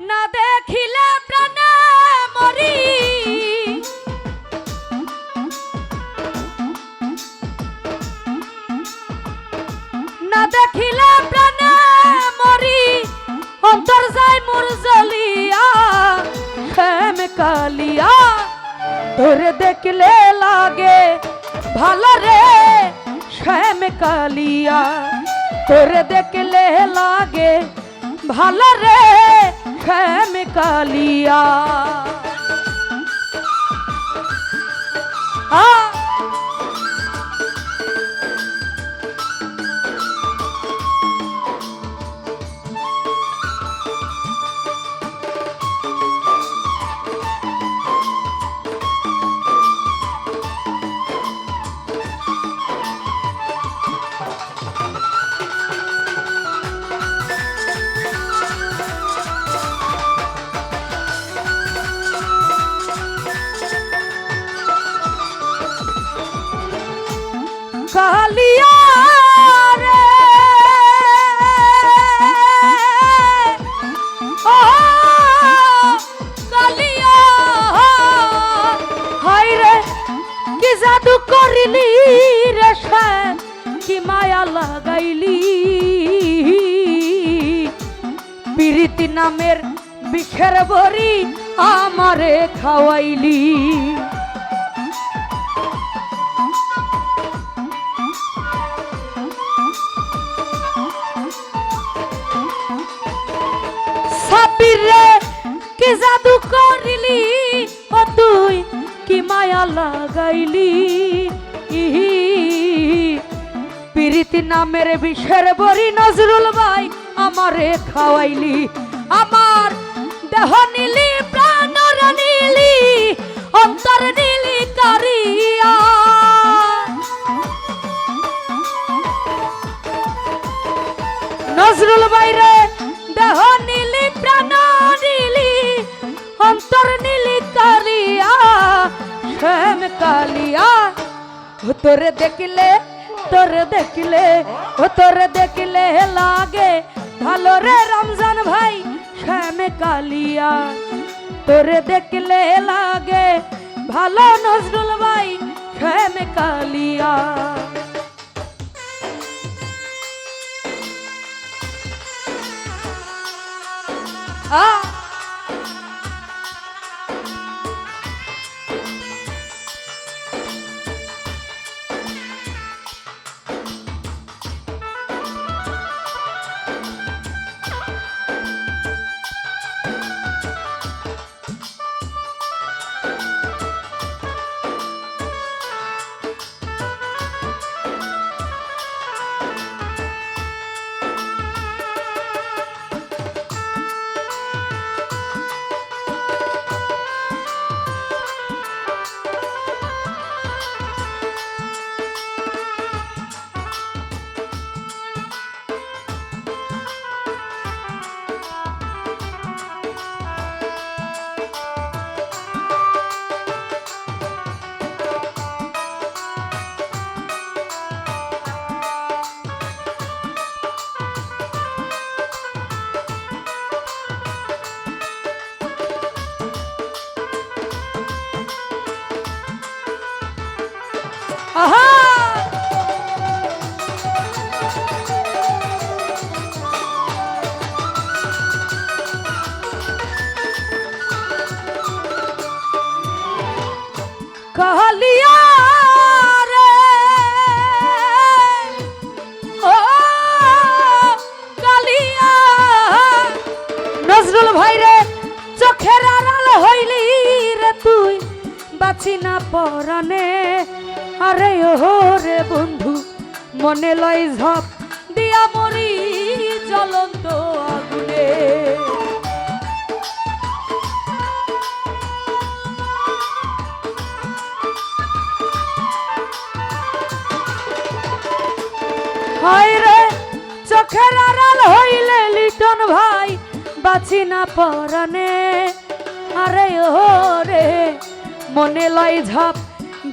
না দেখিলে প্রাণে মরি, না দেখিলে প্রাণে মরি, অন্তর যায় মোর জ্বলিয়া শ্যাম কালিয়া। তোরে দেখলে লাগে ভালো রে শ্যাম কালিয়া, তোরে দেখলে লাগে ভালো রে শ্যাম কালিয়া। কালিয়া রে ও কালিয়া, হাই রে কি জাদু করিলি রে শ্যাম, কি মায়া লাগাইলি, প্রীতি নামের বিষের বড়ি আমারে খাওয়াইলি। সাবিরে কি জাদু করিলি ও তুই, কি মায়া লাগাইলি, প্রীতি নামের বিষের বড়ি নজরুল ভাই আমারে খাওয়াইলি। আমার দেহ নীলি প্রাণ নীলি অন্তর নীলি কারিয়া, নজরুল ভাই রে দেহ নীলি প্রাণ নীলি অন্তর নীলি কালিয়া শ্যাম কালিয়া। তোরে দেখলে তোরে দেখলে তোরে দেখলে লাগে ভালো রে রমজান ভাই শ্যাম কালিয়া, তোরে দেখলে লাগে ভালো নজরুল ভাই শ্যাম কালিয়া। কালিয়া রে ও কালিয়া, নজরুল ভাই রে চোখের আড়াল হইলি রে তুই বাঁচি না পরানে। আরে ও রে বন্ধু মনে লয় ঝপ দিয়া মরি জ্বলন্ত আগুনে। হায় রে চোখের আড়াল হইলে লিটন ভাই বাঁচি না পরানে। আরে ও রে মনে লয় ঝাপ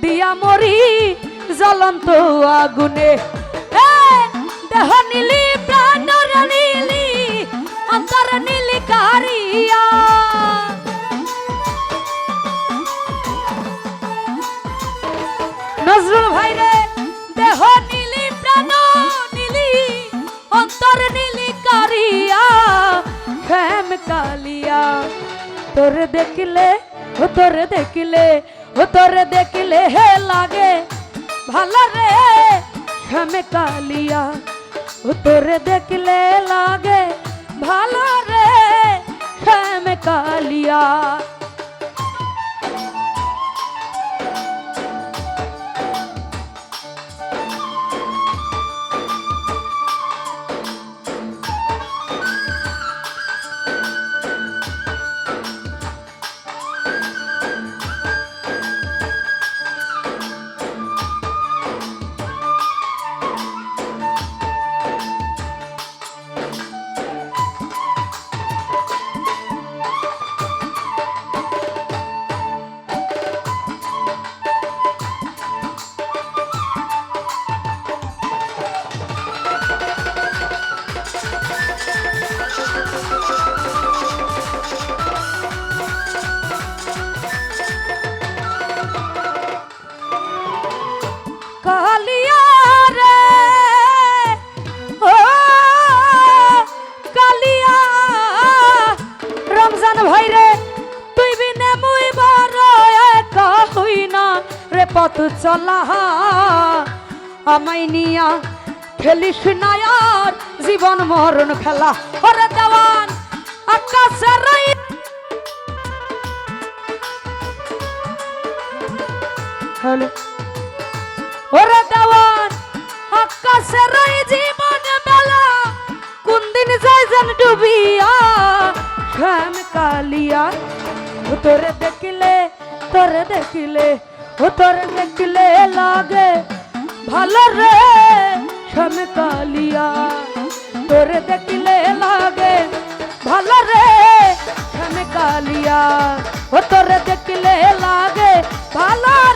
দিয়া মরি জ্বলন্ত আগুনে। দেহ নীলি প্রাণ নীলি অন্তর নীলি কারিয়া নজরুল ভাই রে দেহ নীলি প্রাণ নীলি অন্তর নীলি কারিয়া শ্যাম কালিয়া তোর দেখলে ও তোর দেখলে ও তোর দেখলে হে লাগে ভালো রে শ্যাম কালিয়া ও তোর দেখলে লাগে ভালো রে শ্যাম কালিয়া কালিয়া রে ও কালিয়া রমজান ভাই রে তুই বিনে মুই বড় একা হই না রে পথ চলা আমায় নিয়া খেলিস না আর জীবন মরণ খেলা ওরে দেওয়ান আকাশের হ্যালো ওরে দেওয়ান আকাশের জীবন মেলা কোন দিন যায় যেন ডুবিয়া শ্যাম কালিয়া ও তোরে দেখলে ও তোরে দেখলে লাগে ভালো রে শ্যাম কালিয়া তোরে দেখলে লাগে ভালো রে শ্যাম কালিয়া ও তোরে দেখলে লাগে ভালো